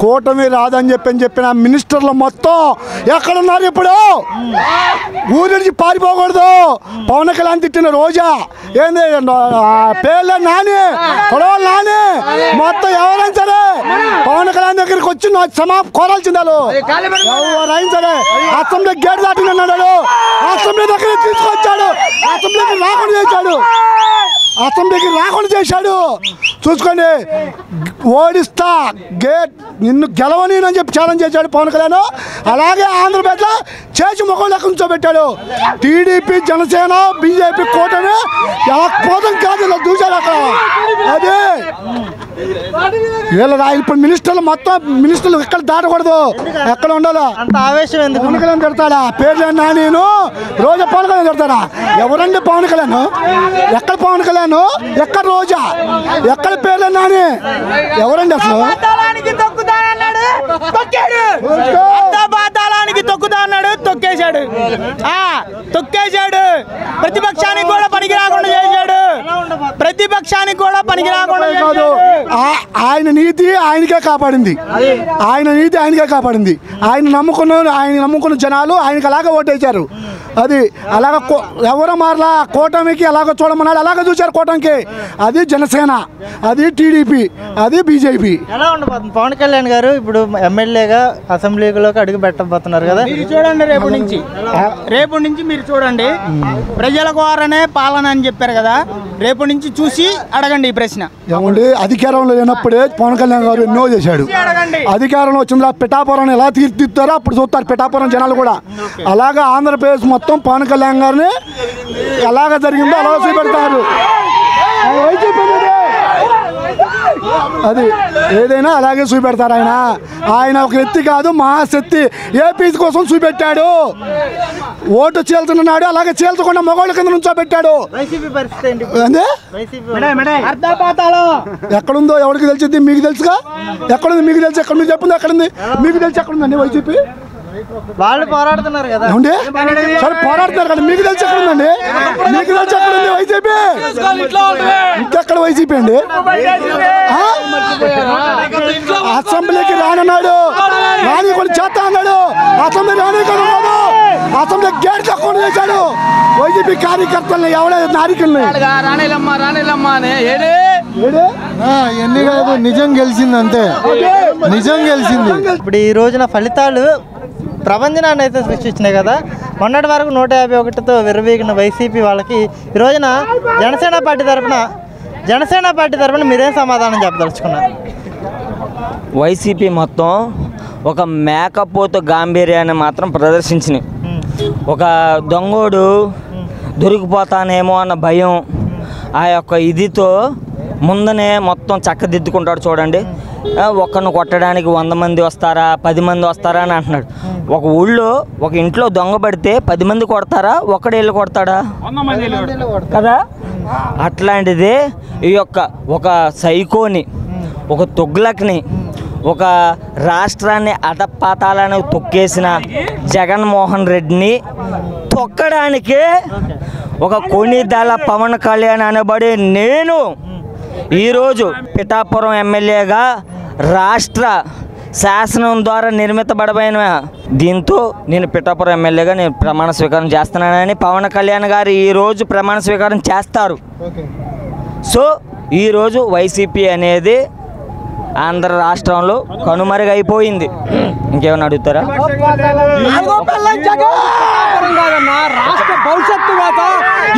కూటమి రాదని చెప్పిన మినిస్టర్లు మొత్తం ఎక్కడున్నారు ఇప్పుడు? ఊరి నుంచి పారిపోకూడదు. పవన్ కళ్యాణ్ తిట్టిన రోజా ఏంది పేర్ల నాని కొడవలు నాని మొత్తం ఎవరైనా సరే పవన్ కళ్యాణ్ దగ్గరికి వచ్చి కోరాల్సింది. ఎవరైనా సరే అసెంబ్లీ గేట్ దాటినాడు, అసెంబ్లీ దగ్గర తీసుకొచ్చాడు, అసెంబ్లీకి రాకుండా చేశాడు. చూసుకోండి, ఓడిస్తా గేట్ నిన్ను గెలవని అని చెప్పి ఛాలెంజ్ చేశాడు పవన్ కళ్యాణ్. అలాగే ఆంధ్రప్రదేశ్లో చేసి ముఖం లెక్క ఉంచోబెట్టాడు. టీడీపీ జనసేన బీజేపీ కూటమి ఎలా పోతం కాదు, ఇలా చూశాడు అక్కడ. అదే వీళ్ళ ఇప్పుడు మినిస్టర్లు ఎక్కడ దాటకూడదు, ఎక్కడ ఉండాలా. పవన్ కళ్యాణ్ తిడతాడా? పేర్లు నేను రోజా పవన్ కళ్యాణ్ తిడతాడా? ఎవరండి పవన్ కళ్యాణ్? ఎక్కడ పవన్ కళ్యాణ్? ఎక్కడ రోజా? ఎక్కడ పేర్లు నాని? ఎవరండి అసలు? తొక్కుతా అన్నాడు, తొక్కేశాడు. ప్రతిపక్షానికి కూడా పనికి రాకుండా చేశాడు. ఆయన నీతి ఆయనకే కాపాడింది. ఆయన నమ్ముకున్న జనాలు ఆయనకి అలాగే ఓటేశారు. అది అలాగ ఎవరో మారలా. కూటమికి ఎలాగో చూడమన్నాడు, అలాగే చూశారు కూటమికి. అది జనసేన, అది టీడీపీ, అది బీజేపీ. ఎలా ఉండబోతుంది పవన్ కళ్యాణ్ గారు ఇప్పుడు ఎమ్మెల్యేగా అసెంబ్లీలోకి అడుగు పెట్టబోతున్నారు కదా? చూడండి, రేపు నుంచి మీరు చూడండి. ప్రజల ద్వారానే పాలన అని చెప్పారు కదా, రేపు నుంచి చూసి అడగండి ఈ ప్రశ్న. ఏమండి, అధికారంలో లేనప్పుడే పవన్ కళ్యాణ్ గారు ఎన్నో చేశాడు. అధికారంలో వచ్చిందా పిఠాపురం ఎలా తీర్చిదిద్దారో అప్పుడు చూస్తారు పిఠాపురం జనాలు కూడా. అలాగా ఆంధ్రప్రదేశ్ మొత్తం పవన్ కళ్యాణ్ గారిని ఎలాగ జరిగిందో అలా చూపెడతారు. అది ఏదైనా అలాగే చూపెడతారు. ఆయన ఒక ఎత్తి కాదు, మహాశక్తి. ఏపీ కోసం చూపెట్టాడు. ఓటు చీల్చున్నాడు, అలాగే చీల్చకుండా మొగోళ్ళ కింద నుంచోబెట్టాడు. ఎక్కడుందో ఎవరికి తెలిసింది? మీకు తెలుసుగా. ఎక్కడుంది? మీకు తెలుసు. ఎక్కడ మీరు చెప్పింది? ఎక్కడుంది? మీకు తెలిసి ఎక్కడుందండి వైసీపీ? వాళ్ళు పోరాడుతున్నారు కదా. సరే పోరాడుతున్నారు కదా, మీకు తెలిసి ఎక్కడుందండి? మీకు తెలిసి ఎక్కడుంది వైసీపీ? ఇంకెక్కడ వైసీపీ అండి? అసెంబ్లీకి రానన్నాడు, రాని కూడా చేస్తా అన్నాడు. అసెంబ్లీ రాని కదా, అసెంబ్లీ గేట్ తక్కువ చేశాడు. వైసీపీ కార్యకర్తలను ఎవరైనా నారికల్ని ఎన్ని కాదు, నిజం గెలిచింది అంతే. నిజం గెలిచింది. ఇప్పుడు ఈ రోజున ఫలితాలు ప్రపంచాన్ని అయితే సృష్టించినాయి కదా. మొన్నటి వరకు 151తో విర్రవీగిన వైసీపీ వాళ్ళకి ఈ రోజున జనసేన పార్టీ తరఫున మీరేం సమాధానం చెప్పదలుచుకున్నారు? వైసీపీ మొత్తం ఒక మేకపోతు గాంభీర్యాన్ని మాత్రం ప్రదర్శించినాయి. ఒక దొంగోడు దొరికిపోతానేమో అన్న భయం, ఆ యొక్క ఇదితో ముందనే మొత్తం చక్కదిద్దుకుంటాడు. చూడండి, ఒక్కరిని కొట్టడానికి 100 మంది వస్తారా, 10 మంది వస్తారా అని అంటున్నాడు. ఒక ఊళ్ళో ఒక ఇంట్లో దొంగ పడితే 10 మంది కొడతారా, ఒక్కడే వెళ్ళి కొడతాడా కదా? అట్లాంటిదే ఈ యొక్క ఒక సైకోని, ఒక తుగ్లక్ని, ఒక రాష్ట్రాన్ని అధపాతాలను తొక్కేసిన జగన్మోహన్ రెడ్డిని తొక్కడానికే ఒక కొణిదెల పవన్ కళ్యాణ్ అనబడి నేను ఈరోజు పిఠాపురం ఎమ్మెల్యేగా రాష్ట్ర శాసనం ద్వారా నిర్మితబడబడిన దీంతో నేను పిఠాపురం ఎమ్మెల్యేగా నేను ప్రమాణ స్వీకారం చేస్తున్నానని పవన్ కళ్యాణ్ గారు ఈరోజు ప్రమాణ స్వీకారం చేస్తారు. సో ఈరోజు వైసీపీ అనేది ఆంధ్ర రాష్ట్రంలో కనుమరుగైపోయింది. ఇంకేమైనా అడుగుతారా?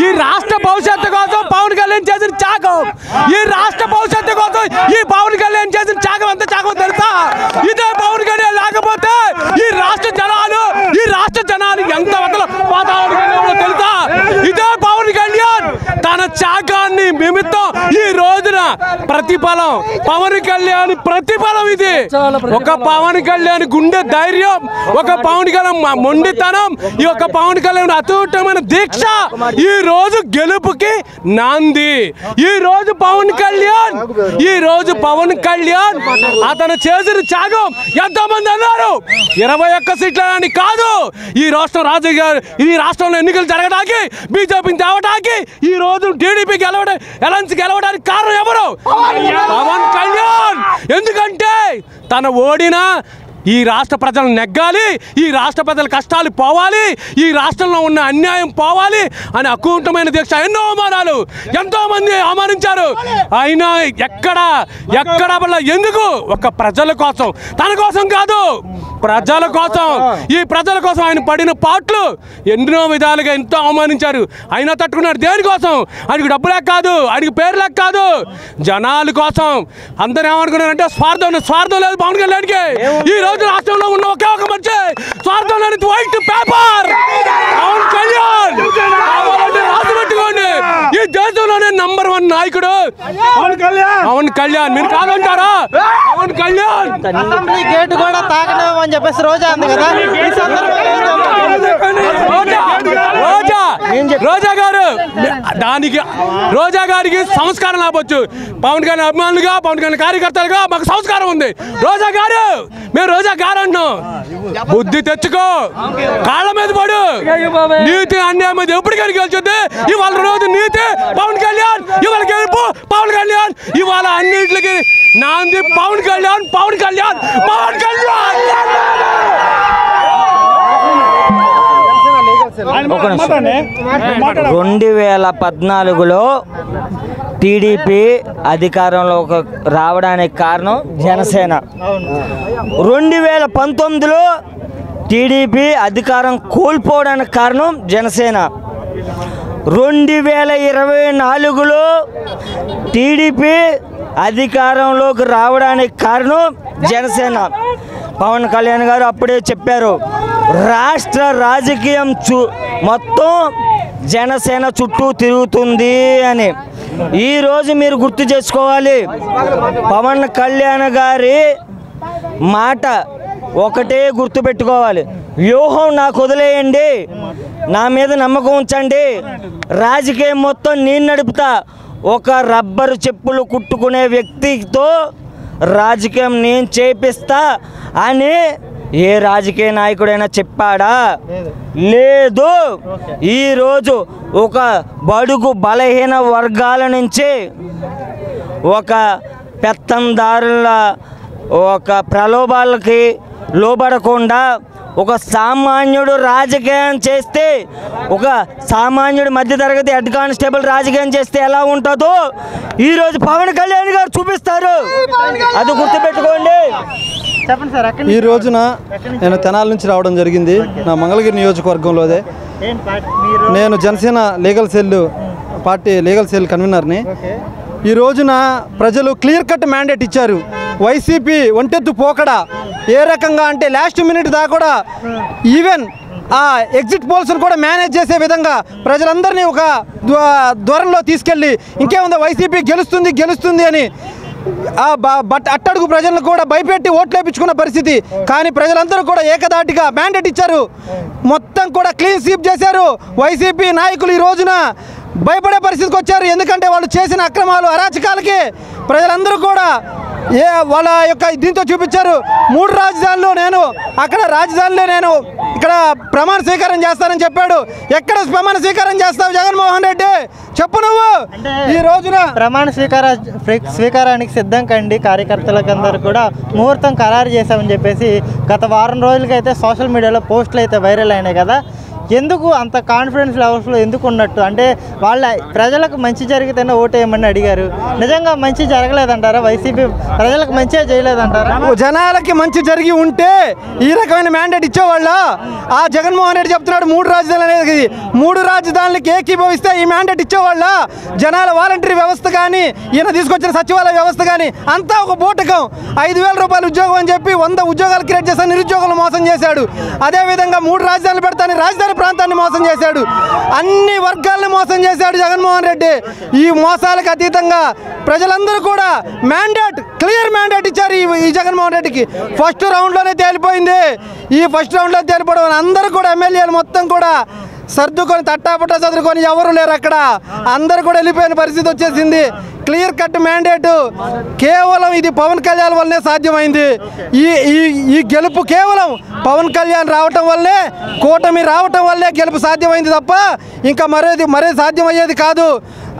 ఈ రాష్ట్ర భవిష్యత్తు కోసం పవన్ కళ్యాణ్ చేసిన త్యాగం, ఈ రాష్ట్ర భవిష్యత్తు కోసం ఈ పవన్ కళ్యాణ్ చేసిన త్యాగం ఎంత త్యాగం తెలుసా? ఇదే పవన్ కళ్యాణ్ లేకపోతే ఈ రాష్ట్ర జనాలు ఎంత తెలుసా? ఇదే పవన్ కళ్యాణ్ తన త్యాగాన్ని నిమిత్తం ఈ రోజున ప్రతిఫలం పవన్ కళ్యాణ్ ప్రతిఫలం. ఇది ఒక పవన్ కళ్యాణ్ గుండె ధైర్యం, ఒక పవన్ కళ్యాణ్ మొండితనం, ఈ యొక్క పవన్ కళ్యాణ్ అతుటమైన దీక్ష ఈ రోజు గెలుపుకి నాంది. ఈ రోజు పవన్ కళ్యాణ్ అతను చేసిన త్యాగం ఎంతమంది అన్నారు? 21 సీట్లని కాదు. ఈ రాష్ట్రంలో ఎన్నికలు జరగడానికి, బీజేపీని తేవడానికి, ఈ రోజు టీడీపీ గెలవడానికి కారణం ఎవరు? పవన్ కళ్యాణ్ ఎందుకంటే తన ఓడిన ఈ రాష్ట్ర ప్రజలను నెగ్గాలి, ఈ రాష్ట్ర ప్రజల కష్టాలు పోవాలి, ఈ రాష్ట్రంలో ఉన్న అన్యాయం పోవాలి అని అకుంఠమైన దీక్ష. ఎన్నో అవమానాలు, ఎంతోమంది అవమానించారు. అయినా ఎక్కడ వల్ల ఎందుకు? ఒక ప్రజల కోసం, తన కోసం కాదు, ప్రజల కోసం. ఈ ప్రజల కోసం ఆయన పడిన పాటలు ఎన్నో విధాలుగా ఎంతో అవమానించారు. అయినా తట్టుకున్నాడు. దేనికోసం? ఆయనకి డబ్బులే కాదు, ఆయనకి పేర్లే కాదు, జనాల కోసం. అందరూ ఏమనుకున్నారంటే స్వార్థం లేదు పవన్ కళ్యాణ్కి. ఈ రోజు రాష్ట్రంలో ఉన్న ఒకే ఒక మనిషి స్వార్థం లేని వైట్ పేపర్ పవన్ కళ్యాణ్. రాసి పెట్టుకోండి, ఈ దేశంలోనే నంబర్ 1 నాయకుడు పవన్ కళ్యాణ్. మీరు కాదంటారా? పవన్ కళ్యాణ్ గేట్ కూడా తాకలేమని చెప్పేసి రోజా అంది కదా. రోజా గారు దానికి రోజా గారికి సంస్కారం లేకపోవచ్చు. పవన్ కళ్యాణ్ అభిమానులుగా, పవన్ కళ్యాణ్ కార్యకర్తలుగా మాకు సంస్కారం ఉంది. రోజా గారు, మేము రోజా గారు అంటున్నాం. బుద్ధి తెచ్చుకో, కాళ్ళ మీద పడు. నీతి అన్యాయం మీద ఎప్పటికైనా గెలుచుద్ది. ఇవాళ రోజు నీతి పవన్ కళ్యాణ్, ఇవాళ గెలుపు పవన్ కళ్యాణ్, ఇవాళ అన్నింటికి నాంది పవన్ కళ్యాణ్, పవన్ కళ్యాణ్, పవన్ కళ్యాణ్. 2014లో టీడీపీ అధికారంలోకి రావడానికి కారణం జనసేన. 2019లో టీడీపీ అధికారం కోల్పోవడానికి కారణం జనసేన. 2024లో టీడీపీ అధికారంలోకి రావడానికి కారణం జనసేన. పవన్ కళ్యాణ్ గారు అప్పుడే చెప్పారు, రాష్ట్ర రాజకీయం మొత్తం జనసేన చుట్టూ తిరుగుతుంది అని. ఈరోజు మీరు గుర్తు చేసుకోవాలి, పవన్ కళ్యాణ్ గారి మాట ఒకటే గుర్తుపెట్టుకోవాలి, వ్యూహం నాకు వదిలేయండి, నా మీద నమ్మకం ఉంచండి, రాజకీయం మొత్తం నేను నడుపుతా. ఒక రబ్బరు చెప్పులు కుట్టుకునే వ్యక్తితో రాజకీయం నేను చేపిస్తా అని ఏ రాజకీయ నాయకుడైనా చెప్పాడా? లేదు. ఈరోజు ఒక బడుగు బలహీన వర్గాల నుంచి ఒక పెత్తందారుల ఒక ప్రలోభాలకి లోబడకుండా ఒక సామాన్యుడు రాజకీయం చేస్తే, ఒక సామాన్యుడు మధ్యతరగతి హెడ్ కానిస్టేబుల్ రాజకీయం చేస్తే ఎలా ఉంటుందో ఈరోజు పవన్ కళ్యాణ్ గారు చూపిస్తారు. అది గుర్తుపెట్టుకోండి. చెప్పండి సార్. ఈ రోజున నేను తెనాలి నుంచి రావడం జరిగింది. నా మంగళగిరి నియోజకవర్గంలోదే. నేను Janasena legal cell party legal cell కన్వీనర్ని. ఈ రోజున ప్రజలు క్లియర్ కట్ మ్యాండేట్ ఇచ్చారు. వైసీపీ ఒంటెత్తు పోకడా ఏ రకంగా అంటే లాస్ట్ మినిట్ దాకా కూడా ఈవెన్ ఆ ఎగ్జిట్ పోల్స్ను కూడా మేనేజ్ చేసే విధంగా ప్రజలందరినీ ఒక దూరంలో తీసుకెళ్ళి ఇంకేముందో వైసీపీ గెలుస్తుంది అని బట్ అట్టడుగు ప్రజలను కూడా భయపెట్టి ఓట్లు వేయించుకున్న పరిస్థితి. కానీ ప్రజలందరూ కూడా ఏకదాటిగా మ్యాండేట్ ఇచ్చారు. మొత్తం కూడా క్లీన్ స్వీప్ చేశారు. వైసీపీ నాయకులు ఈ రోజున భయపడే పరిస్థితికి వచ్చారు. ఎందుకంటే వాళ్ళు చేసిన అక్రమాలు, అరాచకాలకి ప్రజలందరూ కూడా వాళ్ళ యొక్క దీంతో చూపించారు. 3 రాజధానులు నేను అక్కడ రాజధానిలో నేను ఇక్కడ ప్రమాణ స్వీకారం చేస్తానని చెప్పాడు. ఎక్కడ ప్రమాణ స్వీకారం చేస్తావు జగన్మోహన్ రెడ్డి? చెప్పు నువ్వు. ఈ రోజున ప్రమాణ స్వీకారానికి సిద్ధం కండి కార్యకర్తలకు అందరూ కూడా ముహూర్తం ఖరారు చేశామని చెప్పేసి గత వారం రోజులకైతే సోషల్ మీడియాలో పోస్టులు అయితే వైరల్ అయినాయి కదా. ఎందుకు అంత కాన్ఫిడెన్స్ లెవెల్స్లో ఎందుకు ఉన్నట్టు? అంటే వాళ్ళ ప్రజలకు మంచి జరిగితేనే ఓటేయమని అడిగారు. నిజంగా మంచి జరగలేదంటారా? వైసీపీ ప్రజలకు మంచిగా చేయలేదంటారా? జనాలకి మంచి జరిగి ఉంటే ఈ రకమైన మ్యాండేట్ ఇచ్చేవాళ్ళ? ఆ జగన్మోహన్ రెడ్డి చెప్తున్నాడు 3 రాజధానులు అనేది. 3 రాజధానులకి ఏకీభవిస్తే ఈ మ్యాండేట్ ఇచ్చేవాళ్ళ? జనాల వాలంటరీ వ్యవస్థ కానీ, ఈయన తీసుకొచ్చిన సచివాలయ వ్యవస్థ కానీ అంతా ఒక బూటకం. 5,000 రూపాయలు ఉద్యోగం అని చెప్పి 100 ఉద్యోగాలు క్రియేట్ చేశాను, నిరుద్యోగులు మోసం చేశాడు. అదేవిధంగా 3 రాజధానులు పెడతాను, రాజధాని ప్రాంతాన్ని మోసం చేశాడు, అన్ని వర్గాలను మోసం చేశాడు జగన్మోహన్ రెడ్డి. ఈ మోసాలకు అతీతంగా ప్రజలందరూ కూడా క్లియర్ మ్యాండేట్ ఇచ్చారు ఈ జగన్మోహన్ రెడ్డికి. ఫస్ట్ రౌండ్లోనే తేలిపోయింది. ఈ ఫస్ట్ రౌండ్లో తేలిపోవడం అందరూ కూడా ఎమ్మెల్యేలు మొత్తం కూడా సర్దుకొని తట్టాపుట్ట చదువుకొని ఎవరు లేరు అక్కడ. అందరు కూడా వెళ్ళిపోయిన పరిస్థితి వచ్చేసింది. క్లియర్ కట్ మ్యాండేట్ కేవలం ఇది పవన్ కళ్యాణ్ వల్లనే సాధ్యమైంది. ఈ గెలుపు కేవలం పవన్ కళ్యాణ్ రావటం వల్లే, కూటమి రావటం వల్లే గెలుపు సాధ్యమైంది తప్ప ఇంకా మరే సాధ్యమయ్యేది కాదు.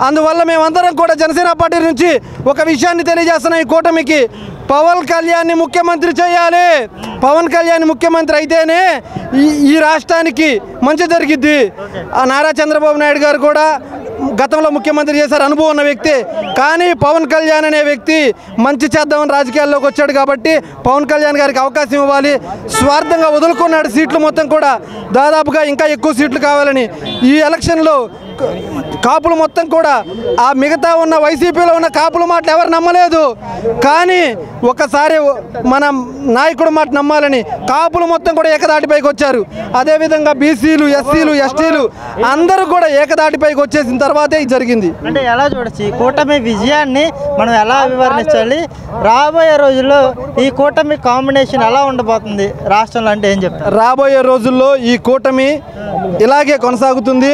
అందువల్ల మేమందరం కూడా జనసేన పార్టీ నుంచి ఒక విషయాన్ని తెలియజేస్తున్నాం. ఈ కూటమికి పవన్ కళ్యాణ్ని ముఖ్యమంత్రి చేయాలి. పవన్ కళ్యాణ్ ముఖ్యమంత్రి అయితేనే ఈ రాష్ట్రానికి మంచి జరిగిద్ది. ఆ నారా చంద్రబాబు నాయుడు గారు కూడా గతంలో ముఖ్యమంత్రి చేశారు, అనుభవం ఉన్న వ్యక్తి. కానీ పవన్ కళ్యాణ్ అనే వ్యక్తి మంచి చేద్దామని రాజకీయాల్లోకి వచ్చాడు కాబట్టి పవన్ కళ్యాణ్ గారికి అవకాశం ఇవ్వాలి. స్వార్థంగా వదులుకున్నాడు సీట్లు మొత్తం కూడా, దాదాపుగా ఇంకా ఎక్కువ సీట్లు కావాలని. ఈ ఎలక్షన్లో కాపులు మొత్తం కూడా ఆ మిగతా ఉన్న వైసీపీలో ఉన్న కాపుల మాటలు ఎవరు నమ్మలేదు. కానీ ఒకసారి మన నాయకుడు మాట నమ్మాలని కాపులు మొత్తం కూడా ఏకదాటిపైకి వచ్చారు. అదేవిధంగా బీసీలు, ఎస్సీలు, ఎస్టీలు అందరూ కూడా ఏకదాటిపైకి వచ్చేసిన తర్వాతే ఇది జరిగింది. అంటే ఎలా చూడొచ్చు ఈ కూటమి విజయాన్ని మనం ఎలా వివరించాలి? రాబోయే రోజుల్లో ఈ కూటమి కాంబినేషన్ ఎలా ఉండబోతుంది రాష్ట్రంలో అంటే ఏం చెప్తారు? రాబోయే రోజుల్లో ఈ కూటమి ఇలాగే కొనసాగుతుంది.